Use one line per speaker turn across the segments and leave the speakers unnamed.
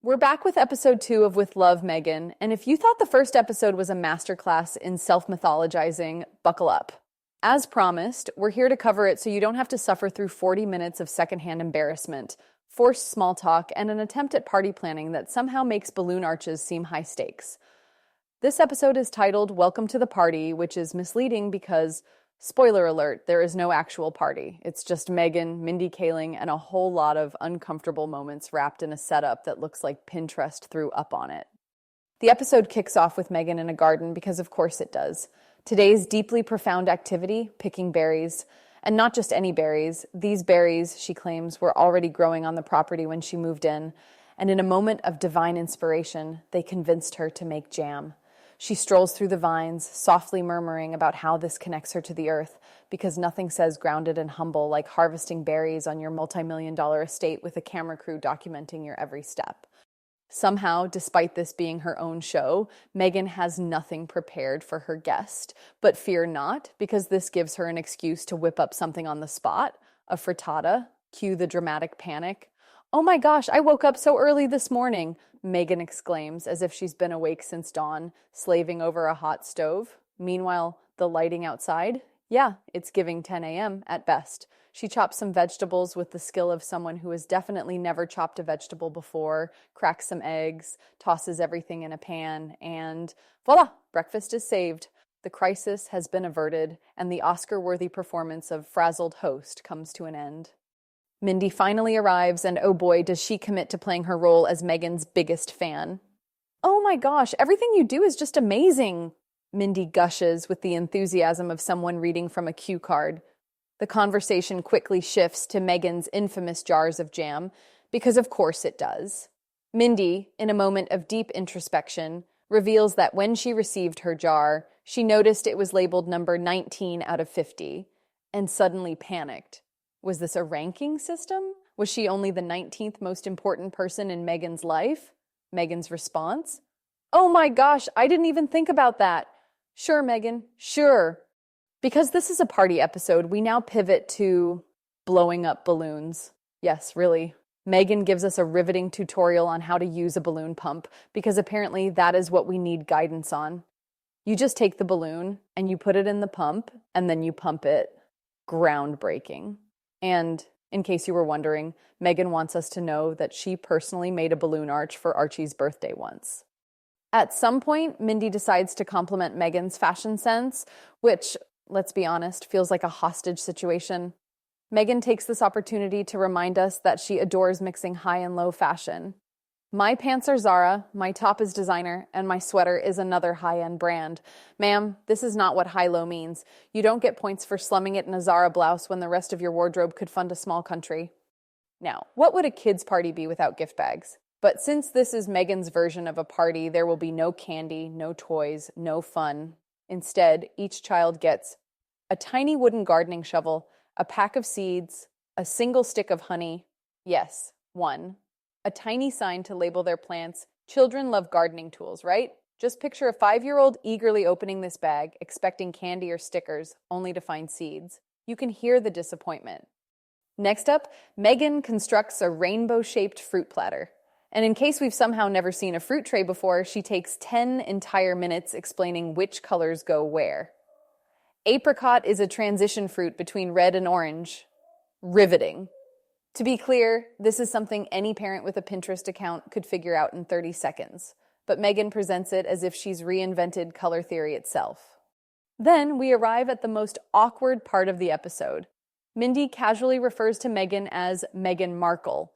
We're back with episode 2 of With Love, Meghan, and if you thought the first episode was a masterclass in self-mythologizing, buckle up. As promised, we're here to cover it so you don't have to suffer through 40 minutes of secondhand embarrassment, forced small talk, and an attempt at party planning that somehow makes balloon arches seem high stakes. This episode is titled Welcome to the Party, which is misleading because, spoiler alert, there is no actual party. It's just Meghan, Mindy Kaling, and a whole lot of uncomfortable moments wrapped in a setup that looks like Pinterest threw up on it. The episode kicks off with Meghan in a garden because of course it does. Today's deeply profound activity, picking berries, and not just any berries. These berries, she claims, were already growing on the property when she moved in, and in a moment of divine inspiration, they convinced her to make jam. She strolls through the vines, softly murmuring about how this connects her to the earth, because nothing says grounded and humble like harvesting berries on your multi-million-dollar estate with a camera crew documenting your every step. Somehow, despite this being her own show, Meghan has nothing prepared for her guest. But fear not, because this gives her an excuse to whip up something on the spot, a frittata, cue the dramatic panic. "Oh my gosh, I woke up so early this morning," Meghan exclaims as if she's been awake since dawn, slaving over a hot stove. Meanwhile, the lighting outside? Yeah, it's giving 10 a.m. at best. She chops some vegetables with the skill of someone who has definitely never chopped a vegetable before, cracks some eggs, tosses everything in a pan, and voila, breakfast is saved. The crisis has been averted, and the Oscar-worthy performance of frazzled host comes to an end. Mindy finally arrives, and oh boy, does she commit to playing her role as Meghan's biggest fan. "Oh my gosh, everything you do is just amazing," Mindy gushes with the enthusiasm of someone reading from a cue card. The conversation quickly shifts to Meghan's infamous jars of jam, because of course it does. Mindy, in a moment of deep introspection, reveals that when she received her jar, she noticed it was labeled number 19 out of 50, and suddenly panicked. Was this a ranking system? Was she only the 19th most important person in Meghan's life? Meghan's response? "Oh my gosh, I didn't even think about that." "Sure, Meghan, sure." Because this is a party episode, we now pivot to blowing up balloons. Yes, really. Meghan gives us a riveting tutorial on how to use a balloon pump, because apparently that is what we need guidance on. You just take the balloon and you put it in the pump, and then you pump it. Groundbreaking. And in case you were wondering, Meghan wants us to know that she personally made a balloon arch for Archie's birthday once. At some point, Mindy decides to compliment Meghan's fashion sense, which, let's be honest, feels like a hostage situation. Meghan takes this opportunity to remind us that she adores mixing high and low fashion. "My pants are Zara, my top is designer, and my sweater is another high-end brand. Ma'am, this is not what high-low means. You don't get points for slumming it in a Zara blouse when the rest of your wardrobe could fund a small country." Now, what would a kid's party be without gift bags? But since this is Meghan's version of a party, there will be no candy, no toys, no fun. Instead, each child gets a tiny wooden gardening shovel, a pack of seeds, a single stick of honey. Yes, one. A tiny sign to label their plants. Children love gardening tools, right? Just picture a 5-year-old eagerly opening this bag, expecting candy or stickers, only to find seeds. You can hear the disappointment. Next up, Meghan constructs a rainbow-shaped fruit platter. And in case we've somehow never seen a fruit tray before, she takes 10 entire minutes explaining which colors go where. Apricot is a transition fruit between red and orange. Riveting. To be clear, this is something any parent with a Pinterest account could figure out in 30 seconds, but Meghan presents it as if she's reinvented color theory itself. Then we arrive at the most awkward part of the episode. Mindy casually refers to Meghan as Meghan Markle.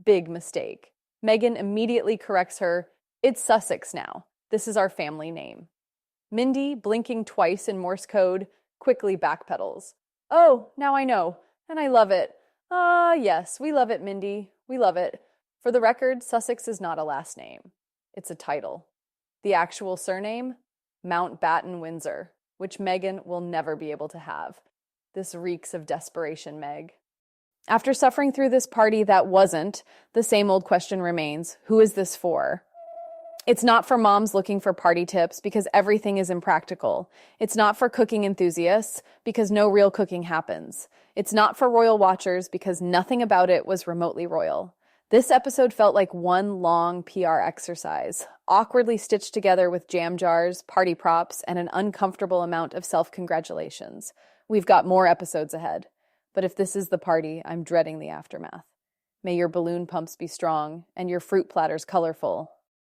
Big mistake. Meghan immediately corrects her, "It's Sussex now. This is our family name." Mindy, blinking twice in Morse code, quickly backpedals. "Oh, now I know, and I love it. Ah, yes, we love it, Mindy. We love it. For the record, Sussex is not a last name. It's a title. The actual surname? Mountbatten Windsor, which Meghan will never be able to have. This reeks of desperation, Meg." After suffering through this party that wasn't, the same old question remains, who is this for? It's not for moms looking for party tips because everything is impractical. It's not for cooking enthusiasts because no real cooking happens. It's not for royal watchers because nothing about it was remotely royal. This episode felt like one long PR exercise, awkwardly stitched together with jam jars, party props, and an uncomfortable amount of self-congratulations. We've got more episodes ahead. But if this is the party, I'm dreading the aftermath. May your balloon pumps be strong and your fruit platters colorful,